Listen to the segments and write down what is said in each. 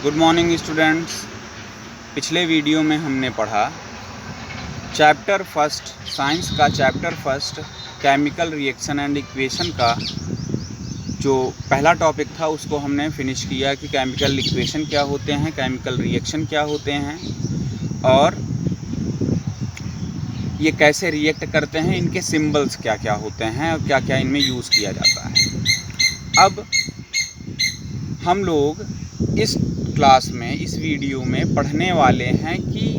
Good morning students. पिछले video में हमने पढ़ा चैप्टर फर्स्ट, साइंस का chapter first chemical reaction and equation का जो पहला टॉपिक था उसको हमने फिनिश किया कि केमिकल इक्वेशन क्या होते हैं, केमिकल रिएक्शन क्या होते हैं और ये कैसे रिएक्ट करते हैं, इनके सिंबल्स क्या क्या होते हैं और क्या क्या इनमें यूज़ किया जाता है। अब हम लोग इस क्लास में, इस वीडियो में पढ़ने वाले हैं कि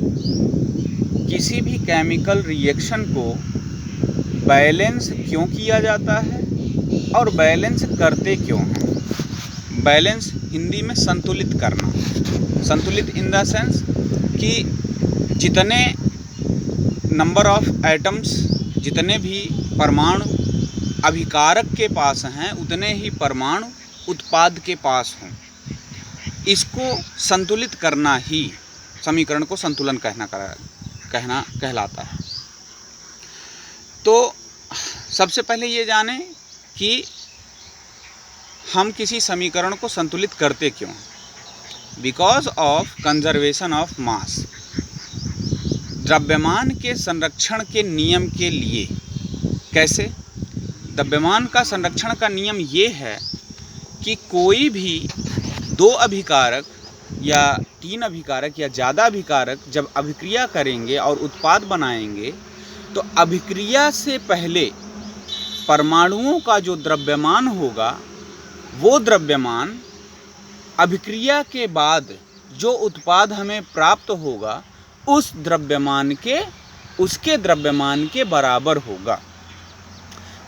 किसी भी केमिकल रिएक्शन को बैलेंस क्यों किया जाता है और बैलेंस करते क्यों हैं। बैलेंस हिंदी में संतुलित करना, संतुलित इन द सेंस कि जितने नंबर ऑफ एटम्स, जितने भी परमाणु अभिकारक के पास हैं उतने ही परमाणु उत्पाद के पास हों। इसको संतुलित करना ही समीकरण को संतुलन कहलाता है। तो सबसे पहले ये जानें कि हम किसी समीकरण को संतुलित करते क्यों। बिकॉज ऑफ कंजर्वेशन ऑफ मास, द्रव्यमान के संरक्षण के नियम के लिए। कैसे? द्रव्यमान का संरक्षण का नियम ये है कि कोई भी दो अभिकारक या तीन अभिकारक या ज़्यादा अभिकारक जब अभिक्रिया करेंगे और उत्पाद बनाएंगे तो अभिक्रिया से पहले परमाणुओं का जो द्रव्यमान होगा वो द्रव्यमान अभिक्रिया के बाद जो उत्पाद हमें प्राप्त होगा उस द्रव्यमान के, उसके द्रव्यमान के बराबर होगा।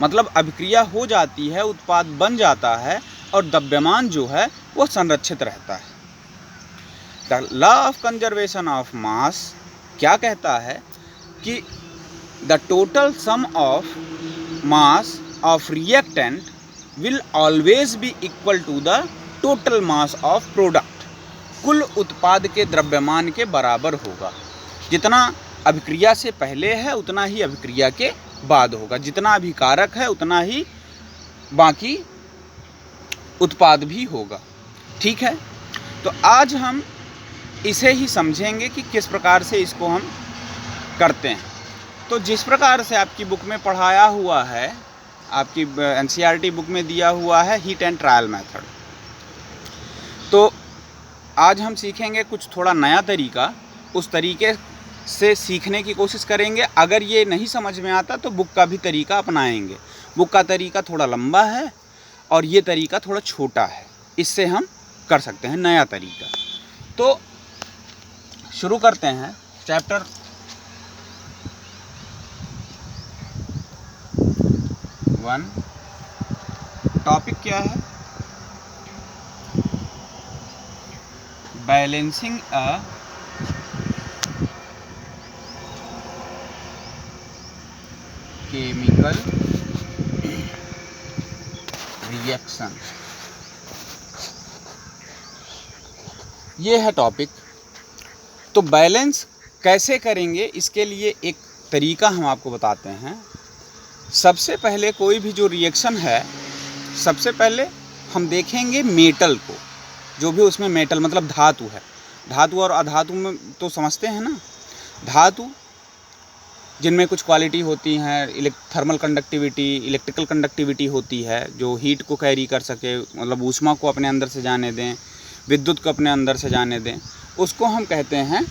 मतलब अभिक्रिया हो जाती है, उत्पाद बन जाता है और द्रव्यमान जो है वो संरक्षित रहता है। The law of conservation of mass क्या कहता है कि the total sum of mass of reactant will always be equal to the total mass of product. कुल उत्पाद के द्रव्यमान के बराबर होगा। जितना अभिक्रिया से पहले है उतना ही अभिक्रिया के बाद होगा। जितना अभिकारक है उतना ही बाकी उत्पाद भी होगा। ठीक है, तो आज हम इसे ही समझेंगे कि किस प्रकार से इसको हम करते हैं। तो जिस प्रकार से आपकी बुक में पढ़ाया हुआ है, आपकी एनसीईआरटी बुक में दिया हुआ है हीट एंड ट्रायल मेथड, तो आज हम सीखेंगे कुछ थोड़ा नया तरीका। उस तरीके से सीखने की कोशिश करेंगे। अगर ये नहीं समझ में आता तो बुक का भी तरीका अपनाएंगे। बुक का तरीका थोड़ा लंबा है और ये तरीका थोड़ा छोटा है, इससे हम कर सकते हैं नया तरीका। तो शुरू करते हैं चैप्टर 1। टॉपिक क्या है? बैलेंसिंग अ केमिकल रिएक्शन, ये है टॉपिक। तो बैलेंस कैसे करेंगे इसके लिए एक तरीका हम आपको बताते हैं। सबसे पहले कोई भी जो रिएक्शन है, सबसे पहले हम देखेंगे मेटल को। जो भी उसमें मेटल मतलब धातु है, धातु और अधातु में तो समझते हैं ना। धातु जिनमें कुछ क्वालिटी होती हैं, थर्मल कंडक्टिविटी, इलेक्ट्रिकल कंडक्टिविटी होती है, जो हीट को कैरी कर सके, मतलब ऊष्मा को अपने अंदर से जाने दें, विद्युत को अपने अंदर से जाने दें, उसको हम कहते हैं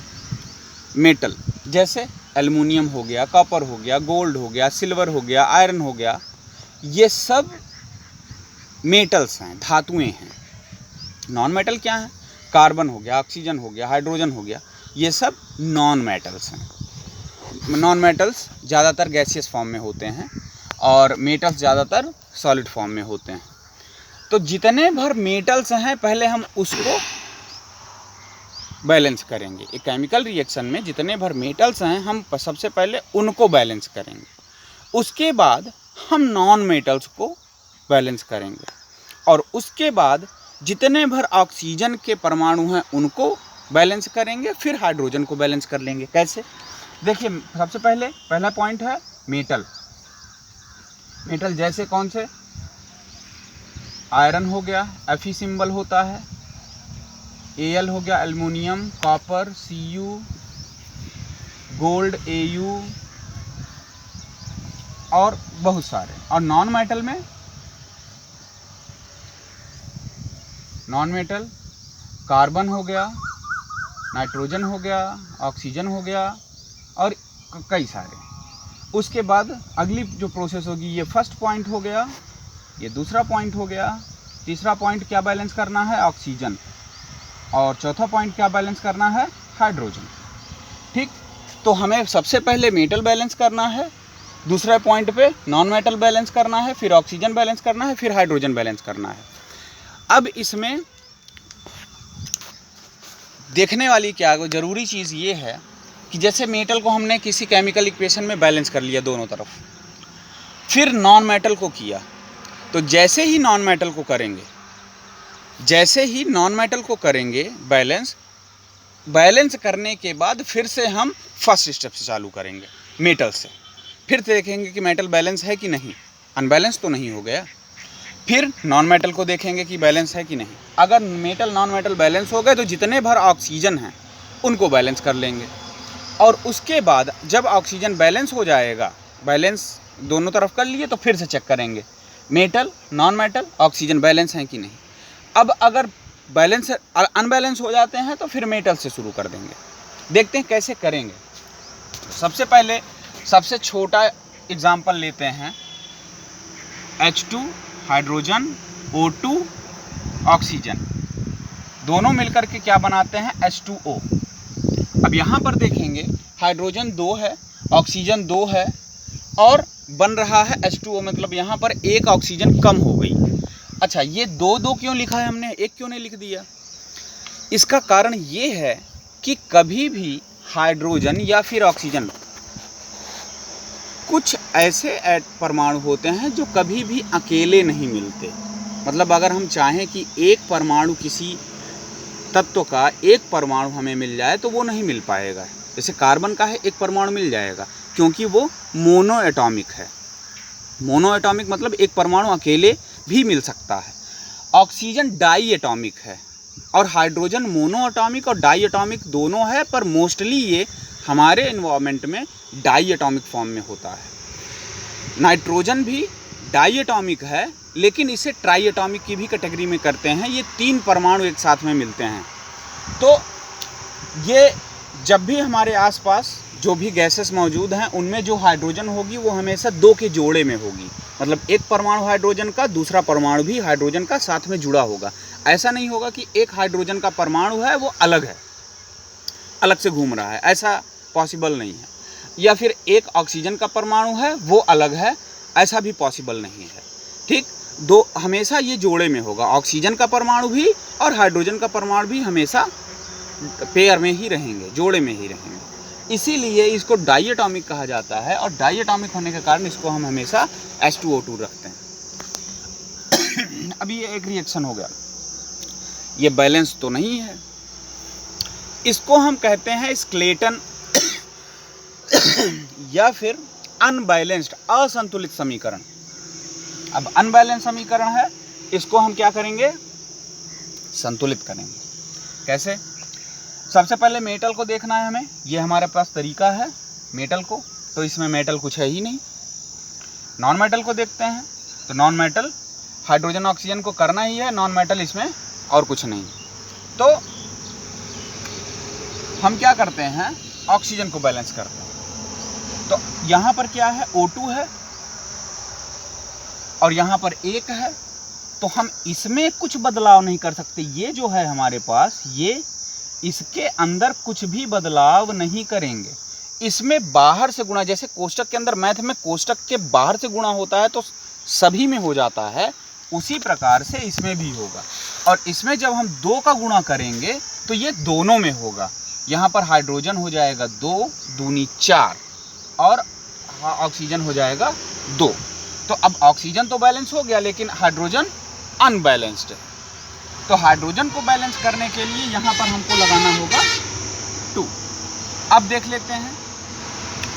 मेटल। जैसे एल्युमिनियम हो गया, कॉपर हो गया, गोल्ड हो गया, सिल्वर हो गया, आयरन हो गया, ये सब मेटल्स हैं, धातुएं हैं। नॉन मेटल क्या है? कार्बन हो गया, ऑक्सीजन हो गया, हाइड्रोजन हो गया, ये सब नॉन मेटल्स हैं। नॉन मेटल्स ज़्यादातर गैसियस फॉर्म में होते हैं और मेटल्स ज़्यादातर सॉलिड फॉर्म में होते हैं। तो जितने भर मेटल्स हैं पहले हम उसको बैलेंस करेंगे। एक केमिकल रिएक्शन में जितने भर मेटल्स हैं हम सबसे पहले उनको बैलेंस करेंगे। उसके बाद हम नॉन मेटल्स को बैलेंस करेंगे और उसके बाद जितने भर ऑक्सीजन के परमाणु हैं उनको बैलेंस करेंगे, फिर हाइड्रोजन को बैलेंस कर लेंगे। कैसे? देखिए, सबसे पहले पहला पॉइंट है मेटल। मेटल जैसे कौन से? आयरन हो गया, Fe सिंबल होता है। Al हो गया aluminium, copper Cu, gold Au और बहुत सारे। और नॉन मेटल कार्बन हो गया, नाइट्रोजन हो गया, ऑक्सीजन हो गया और कई सारे। उसके बाद अगली जो प्रोसेस होगी, ये फर्स्ट पॉइंट हो गया, ये दूसरा पॉइंट हो गया, तीसरा पॉइंट क्या बैलेंस करना है, ऑक्सीजन, और चौथा पॉइंट क्या बैलेंस करना है, हाइड्रोजन। ठीक, तो हमें सबसे पहले मेटल बैलेंस करना है, दूसरे पॉइंट पे नॉन मेटल बैलेंस करना है, फिर ऑक्सीजन बैलेंस करना है, फिर हाइड्रोजन बैलेंस करना है। अब इसमें देखने वाली क्या ज़रूरी चीज़ ये है कि जैसे मेटल को हमने किसी केमिकल इक्वेशन में बैलेंस कर लिया दोनों तरफ, फिर नॉन मेटल को किया, तो जैसे ही नॉन मेटल को करेंगे बैलेंस करने के बाद फिर से हम फर्स्ट स्टेप से चालू करेंगे मेटल से। फिर देखेंगे कि मेटल बैलेंस है कि नहीं, अनबैलेंस तो नहीं हो गया। फिर नॉन मेटल को देखेंगे कि बैलेंस है कि नहीं। अगर मेटल नॉन मेटल बैलेंस हो गए तो जितने भर ऑक्सीजन हैं उनको बैलेंस कर लेंगे। और उसके बाद जब ऑक्सीजन बैलेंस हो जाएगा, बैलेंस दोनों तरफ कर लिए, तो फिर से चेक करेंगे metal non metal oxygen balance हैं कि नहीं। अब अगर बैलेंस अनबैलेंस हो जाते हैं तो फिर मेटल से शुरू कर देंगे। देखते हैं कैसे करेंगे। सबसे पहले सबसे छोटा एग्जाम्पल लेते हैं, H2 हाइड्रोजन, O2 ऑक्सीजन, दोनों मिलकर के क्या बनाते हैं, H2O। अब यहाँ पर देखेंगे हाइड्रोजन 2 है, ऑक्सीजन 2 है और बन रहा है H2O, मतलब यहाँ पर एक ऑक्सीजन कम हो गई। अच्छा, ये दो क्यों लिखा है हमने, एक क्यों नहीं लिख दिया? इसका कारण ये है कि कभी भी हाइड्रोजन या फिर ऑक्सीजन, कुछ ऐसे परमाणु होते हैं जो कभी भी अकेले नहीं मिलते। मतलब अगर हम चाहें कि एक परमाणु, किसी तत्व का एक परमाणु हमें मिल जाए तो वो नहीं मिल पाएगा। जैसे कार्बन का है, एक परमाणु मिल जाएगा क्योंकि वो मोनो एटॉमिक है। मोनो एटॉमिक मतलब एक परमाणु अकेले भी मिल सकता है। ऑक्सीजन डाई एटॉमिक है और हाइड्रोजन मोनो एटॉमिक और डाई एटॉमिक दोनों है, पर मोस्टली ये हमारे एनवायरनमेंट में डाई एटॉमिक फॉर्म में होता है। नाइट्रोजन भी डाई एटॉमिक है, लेकिन इसे ट्राई एटॉमिक की भी कैटेगरी में करते हैं। ये 3 परमाणु एक साथ में मिलते हैं। तो ये जब भी हमारे आसपास जो भी गैसेस मौजूद हैं उनमें जो हाइड्रोजन होगी वो हमेशा 2 के जोड़े में होगी। मतलब एक परमाणु हाइड्रोजन का, दूसरा परमाणु भी हाइड्रोजन का साथ में जुड़ा होगा। ऐसा नहीं होगा कि एक हाइड्रोजन का परमाणु है वो अलग है, अलग से घूम रहा है, ऐसा पॉसिबल नहीं है। या फिर एक ऑक्सीजन का परमाणु है वो अलग है, ऐसा भी पॉसिबल नहीं है। ठीक, दो हमेशा ये जोड़े में होगा। ऑक्सीजन का परमाणु भी और हाइड्रोजन का परमाणु भी हमेशा पेयर में ही रहेंगे, जोड़े में ही रहेंगे। इसीलिए इसको डाई एटॉमिक कहा जाता है और डाई एटॉमिक होने के कारण इसको हम हमेशा H2O2 रखते हैं। अभी ये एक रिएक्शन हो गया, ये बैलेंस तो नहीं है, इसको हम कहते हैं स्केलेटन या फिर अनबैलेंस्ड, असंतुलित समीकरण। अब अनबैलेंस समीकरण है, इसको हम क्या करेंगे, संतुलित करेंगे। कैसे? सबसे पहले मेटल को देखना है हमें। ये हमारे पास तरीका है मेटल को, तो इसमें मेटल कुछ है ही नहीं। नॉन मेटल को देखते हैं, तो नॉन मेटल हाइड्रोजन ऑक्सीजन को करना ही है, नॉन मेटल इसमें और कुछ नहीं। तो हम क्या करते हैं, ऑक्सीजन को बैलेंस करते हैं। तो यहाँ पर क्या है, O2 है और यहाँ पर 1 है, तो हम इसमें कुछ बदलाव नहीं कर सकते। ये जो है हमारे पास, ये इसके अंदर कुछ भी बदलाव नहीं करेंगे। इसमें बाहर से गुणा, जैसे कोष्टक के अंदर मैथ में कोष्टक के बाहर से गुणा होता है तो सभी में हो जाता है, उसी प्रकार से इसमें भी होगा। और इसमें जब हम 2 का गुणा करेंगे तो ये दोनों में होगा। यहाँ पर हाइड्रोजन हो जाएगा 2 दूनी 4 और ऑक्सीजन हो जाएगा 2। तो अब ऑक्सीजन तो बैलेंस हो गया, लेकिन हाइड्रोजन अनबैलेंस्ड है। तो हाइड्रोजन को बैलेंस करने के लिए यहाँ पर हमको लगाना होगा 2। अब देख लेते हैं,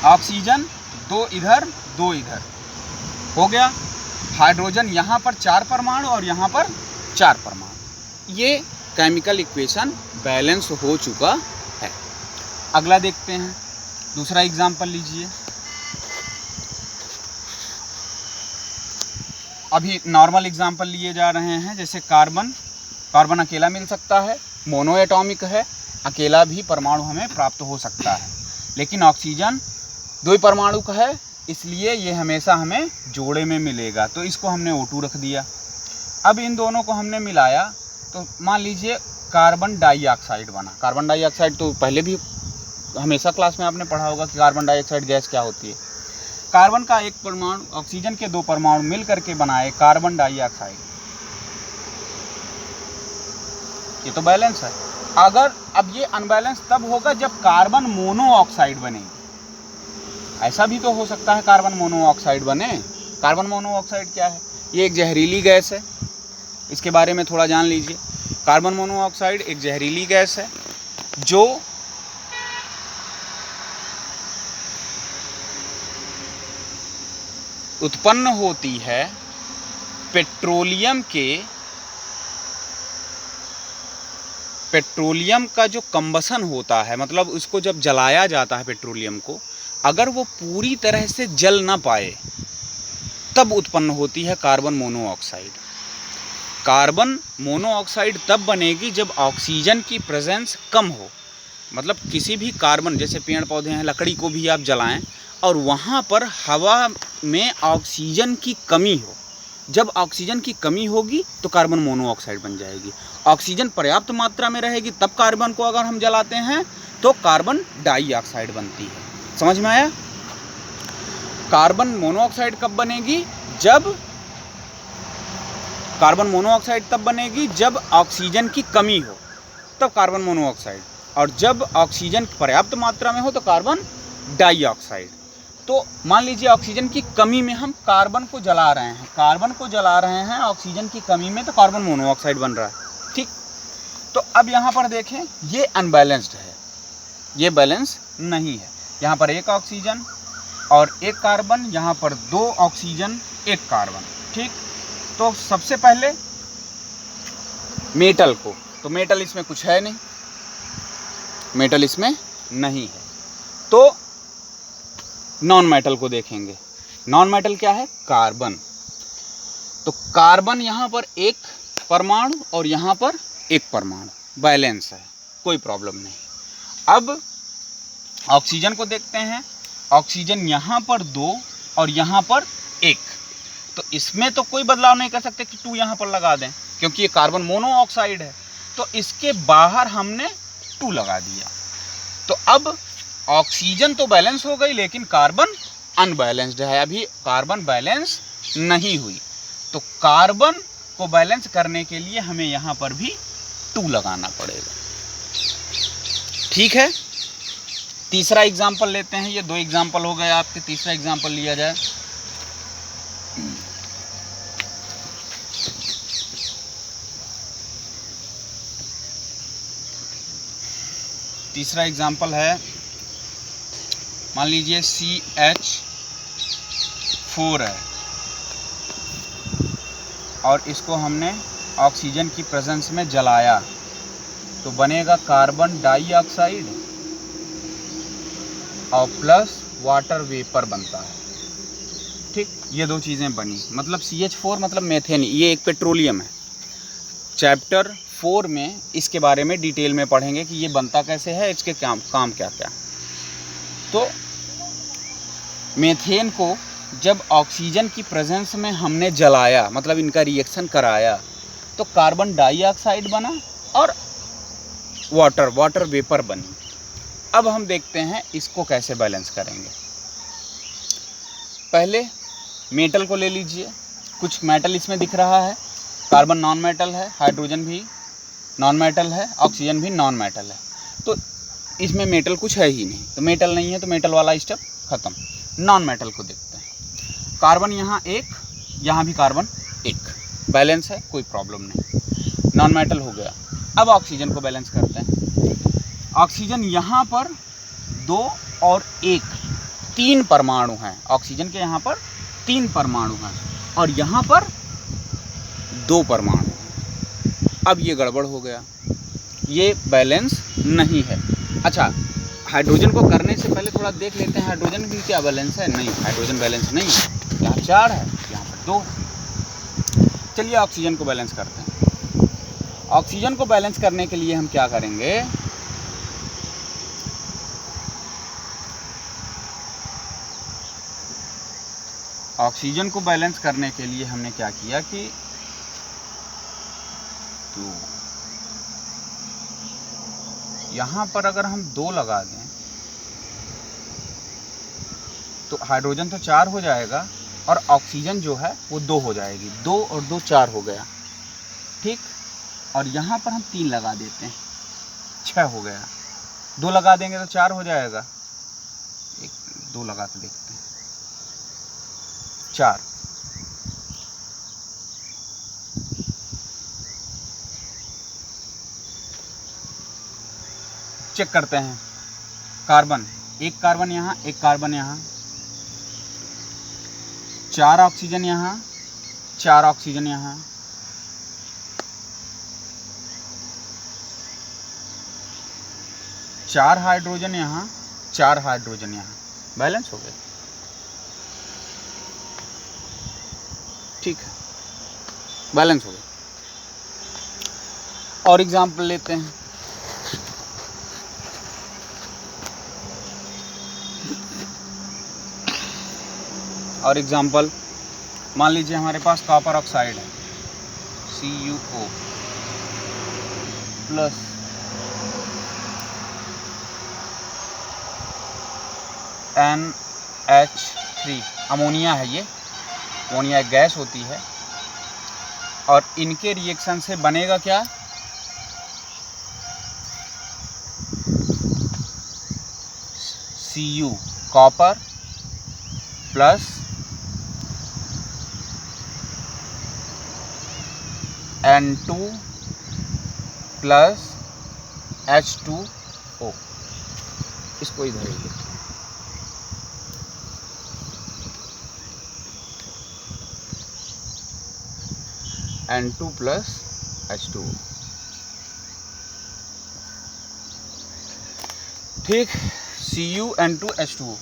ऑक्सीजन 2 इधर 2 इधर हो गया। हाइड्रोजन यहाँ पर 4 परमाणु और यहाँ पर 4 परमाणु। ये केमिकल इक्वेशन बैलेंस हो चुका है। अगला देखते हैं, दूसरा एग्जाम्पल लीजिए। अभी नॉर्मल एग्जाम्पल लिए जा रहे हैं, जैसे कार्बन अकेला मिल सकता है, मोनो एटॉमिक है, अकेला भी परमाणु हमें प्राप्त हो सकता है। लेकिन ऑक्सीजन 2 परमाणु का है, इसलिए ये हमेशा हमें जोड़े में मिलेगा, तो इसको हमने O2 रख दिया। अब इन दोनों को हमने मिलाया तो मान लीजिए कार्बन डाइऑक्साइड बना। कार्बन डाइऑक्साइड तो पहले भी हमेशा क्लास में आपने पढ़ा होगा कि कार्बन डाइऑक्साइड गैस क्या होती है। कार्बन का एक परमाणु ऑक्सीजन के 2 परमाणु मिल करके बनाए कार्बन डाइऑक्साइड, ये तो बैलेंस है। अगर अब ये अनबैलेंस तब होगा जब कार्बन मोनोऑक्साइड बनेगी। ऐसा भी तो हो सकता है कार्बन मोनोऑक्साइड बने। कार्बन मोनोऑक्साइड क्या है? ये एक जहरीली गैस है, इसके बारे में थोड़ा जान लीजिए। कार्बन मोनोऑक्साइड एक जहरीली गैस है जो उत्पन्न होती है पेट्रोलियम का जो कंबसन होता है, मतलब उसको जब जलाया जाता है पेट्रोलियम को, अगर वो पूरी तरह से जल ना पाए तब उत्पन्न होती है कार्बन मोनोऑक्साइड। कार्बन मोनोऑक्साइड तब बनेगी जब ऑक्सीजन की प्रेजेंस कम हो। मतलब किसी भी कार्बन, जैसे पेड़ पौधे हैं, लकड़ी को भी आप जलाएं और वहाँ पर हवा में ऑक्सीजन की कमी हो, जब ऑक्सीजन की कमी होगी तो कार्बन मोनोऑक्साइड बन जाएगी। ऑक्सीजन पर्याप्त मात्रा में रहेगी तब कार्बन को अगर हम जलाते हैं तो कार्बन डाइऑक्साइड बनती है। समझ में आया? कार्बन मोनोऑक्साइड कब बनेगी? जब कार्बन मोनोऑक्साइड तब बनेगी जब ऑक्सीजन की कमी हो, तब कार्बन मोनोऑक्साइड, और जब ऑक्सीजन पर्याप्त मात्रा में हो तो कार्बन डाइऑक्साइड। तो मान लीजिए ऑक्सीजन की कमी में हम कार्बन को जला रहे हैं, ऑक्सीजन की कमी में, तो कार्बन मोनोऑक्साइड बन रहा है। ठीक, तो अब यहाँ पर देखें, ये अनबैलेंस्ड है, ये बैलेंस नहीं है। यहाँ पर 1 ऑक्सीजन और 1 कार्बन, यहाँ पर 2 ऑक्सीजन 1 कार्बन। ठीक, तो सबसे पहले मेटल को, तो मेटल इसमें कुछ है नहीं, मेटल इसमें नहीं है, तो नॉन मेटल को देखेंगे। नॉन मेटल क्या है? कार्बन। तो कार्बन यहाँ पर 1 परमाणु और यहाँ पर 1 परमाणु, बैलेंस है, कोई प्रॉब्लम नहीं। अब ऑक्सीजन को देखते हैं, ऑक्सीजन यहाँ पर 2 और यहाँ पर 1, तो इसमें तो कोई बदलाव नहीं कर सकते कि 2 यहाँ पर लगा दें, क्योंकि ये कार्बन मोनोऑक्साइड है, तो इसके बाहर हमने 2 लगा दिया। तो अब ऑक्सीजन तो बैलेंस हो गई, लेकिन कार्बन अनबैलेंस्ड है, अभी कार्बन बैलेंस नहीं हुई। तो कार्बन को बैलेंस करने के लिए हमें यहाँ पर भी 2 लगाना पड़ेगा। ठीक है, तीसरा एग्जाम्पल लेते हैं। ये 2 एग्जाम्पल हो गए आपके, तीसरा एग्जाम्पल लिया जाए। तीसरा एग्जाम्पल है, मान लीजिए CH4 है और इसको हमने ऑक्सीजन की प्रेजेंस में जलाया, तो बनेगा कार्बन डाइऑक्साइड और प्लस वाटर वेपर बनता है। ठीक, ये 2 चीज़ें बनी, मतलब CH4 मतलब मेथेन, ये एक पेट्रोलियम है। चैप्टर 4 में इसके बारे में डिटेल में पढ़ेंगे कि ये बनता कैसे है, इसके काम क्या क्या। तो मेथेन को जब ऑक्सीजन की प्रेजेंस में हमने जलाया, मतलब इनका रिएक्शन कराया, तो कार्बन डाइऑक्साइड बना और वाटर वेपर बनी। अब हम देखते हैं इसको कैसे बैलेंस करेंगे। पहले मेटल को ले लीजिए, कुछ मेटल इसमें दिख रहा है, कार्बन नॉन मेटल है, हाइड्रोजन भी नॉन मेटल है, ऑक्सीजन भी नॉन मेटल है, तो इसमें मेटल कुछ है ही नहीं, तो मेटल नहीं है, तो मेटल वाला स्टेप खत्म। नॉन मेटल को देखते हैं। कार्बन यहाँ 1, यहाँ भी कार्बन 1, बैलेंस है, कोई प्रॉब्लम नहीं, नॉन मेटल हो गया। अब ऑक्सीजन को बैलेंस करते हैं। ऑक्सीजन यहाँ पर 2 और 1, 3 परमाणु हैं। ऑक्सीजन के यहाँ पर 3 परमाणु हैं और यहाँ पर 2 परमाणु हैं। अब ये गड़बड़ हो गया, ये बैलेंस नहीं है। अच्छा, हाइड्रोजन को करने से पहले थोड़ा देख लेते हैं हाइड्रोजन की क्या बैलेंस है। नहीं, हाइड्रोजन बैलेंस नहीं है, यहाँ 4 है, यहाँ पर 2। चलिए ऑक्सीजन को बैलेंस करते हैं। ऑक्सीजन को बैलेंस करने के लिए हम क्या करेंगे, ऑक्सीजन को बैलेंस करने के लिए हमने क्या किया कि तो यहाँ पर अगर हम 2 लगा दें तो हाइड्रोजन तो 4 हो जाएगा और ऑक्सीजन जो है वो 2 हो जाएगी। 2 और 2 4 हो गया, ठीक। और यहाँ पर हम 3 लगा देते हैं, 6 हो गया। 2 लगा देंगे तो 4 हो जाएगा, 2 लगा के देखते हैं, 4। चेक करते हैं कार्बन, 1 कार्बन यहाँ, 1 कार्बन यहाँ, 4 ऑक्सीजन यहाँ, 4 ऑक्सीजन यहाँ, 4 हाइड्रोजन यहाँ, 4 हाइड्रोजन यहाँ, बैलेंस हो गया, ठीक है, बैलेंस हो गया। और एग्जाम्पल लेते हैं, और एग्जाम्पल मान लीजिए हमारे पास कॉपर ऑक्साइड है, CuO प्लस NH3, अमोनिया है, ये अमोनिया एक गैस होती है। और इनके रिएक्शन से बनेगा क्या, Cu copper plus N2 plus H2O। इसको इधर ही लिखते हैं, N2 प्लस H2O, ठीक। CuN2H2O।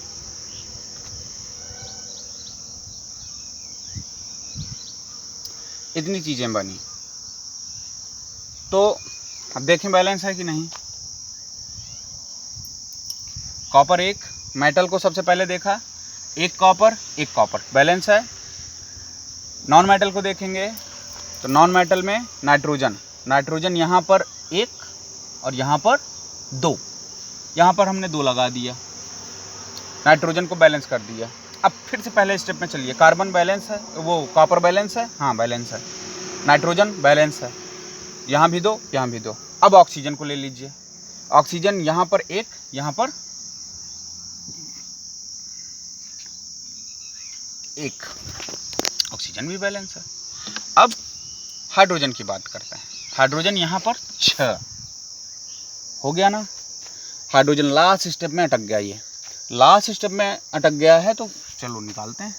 इतनी चीज़ें बनी, तो अब देखें बैलेंस है कि नहीं। कॉपर 1, मेटल को सबसे पहले देखा, 1 कॉपर 1 कॉपर, बैलेंस है। नॉन मेटल को देखेंगे तो नॉन मेटल में नाइट्रोजन, नाइट्रोजन यहाँ पर 1 और यहाँ पर 2, यहाँ पर हमने 2 लगा दिया, नाइट्रोजन को बैलेंस कर दिया। अब फिर से पहले स्टेप में चलिए, कार्बन बैलेंस है, वो कॉपर बैलेंस है, हाँ बैलेंस है, नाइट्रोजन बैलेंस है, यहाँ भी 2 यहाँ भी 2। अब ऑक्सीजन को ले लीजिए, ऑक्सीजन यहाँ पर 1 यहाँ पर 1, ऑक्सीजन भी बैलेंस है। अब हाइड्रोजन की बात करते हैं, हाइड्रोजन यहाँ पर 6 हो गया ना। हाइड्रोजन लास्ट स्टेप में अटक गया, ये लास्ट स्टेप में अटक गया है, तो चलो निकालते हैं।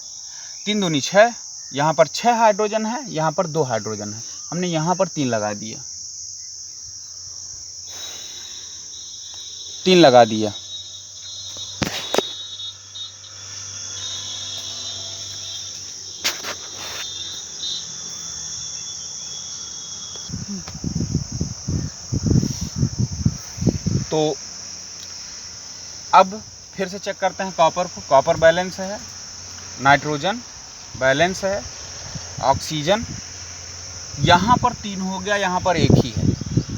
3 दूनी 6, यहाँ पर 6 हाइड्रोजन है, यहाँ पर 2 हाइड्रोजन है, हमने यहाँ पर 3 लगा दिया, 3 लगा दिया। तो अब फिर से चेक करते हैं कॉपर को, कॉपर बैलेंस है, नाइट्रोजन बैलेंस है, ऑक्सीजन यहाँ पर 3 हो गया, यहाँ पर 1 ही है,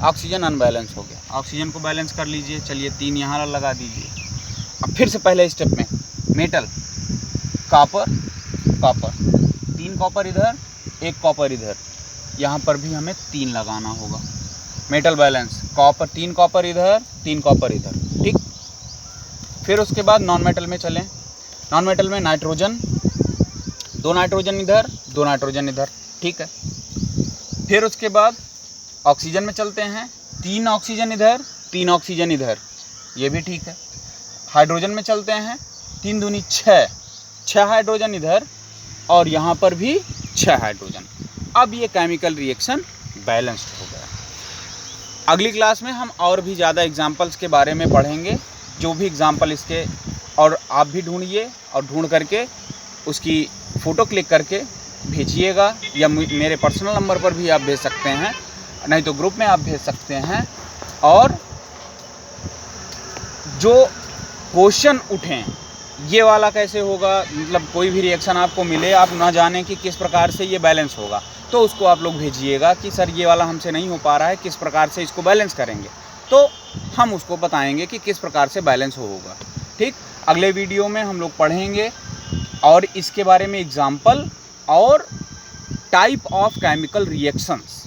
ऑक्सीजन अनबैलेंस हो गया। ऑक्सीजन को बैलेंस कर लीजिए, चलिए 3 यहाँ लगा दीजिए। अब फिर से पहले स्टेप में मेटल, कॉपर कॉपर, 3 कॉपर इधर 1 कॉपर इधर, यहाँ पर भी हमें 3 लगाना होगा। मेटल बैलेंस कॉपर, 3 कॉपर इधर 3 कॉपर इधर, ठीक। फिर उसके बाद नॉन मेटल में चलें, नॉन मेटल में नाइट्रोजन, 2 नाइट्रोजन इधर 2 नाइट्रोजन इधर, ठीक है। फिर उसके बाद ऑक्सीजन में चलते हैं, 3 ऑक्सीजन इधर 3 ऑक्सीजन इधर, ये भी ठीक है। हाइड्रोजन में चलते हैं, 3 दूनी 6, 6 हाइड्रोजन इधर और यहाँ पर भी 6 हाइड्रोजन। अब ये केमिकल रिएक्शन बैलेंस्ड हो गया। अगली क्लास में हम और भी ज़्यादा एग्जाम्पल्स के बारे में पढ़ेंगे, जो भी एग्जाम्पल इसके, और आप भी ढूंढिए और ढूंढ करके उसकी फ़ोटो क्लिक करके भेजिएगा, या मेरे पर्सनल नंबर पर भी आप भेज सकते हैं, नहीं तो ग्रुप में आप भेज सकते हैं। और जो क्वेश्चन उठें, ये वाला कैसे होगा, मतलब कोई भी रिएक्शन आपको मिले, आप ना जाने कि किस प्रकार से ये बैलेंस होगा, तो उसको आप लोग भेजिएगा कि सर ये वाला हमसे नहीं हो पा रहा है, किस प्रकार से इसको बैलेंस करेंगे, तो हम उसको बताएंगे कि किस प्रकार से बैलेंस होगा। ठीक, अगले वीडियो में हम लोग पढ़ेंगे और इसके बारे में एग्जाम्पल और टाइप ऑफ केमिकल रिएक्शंस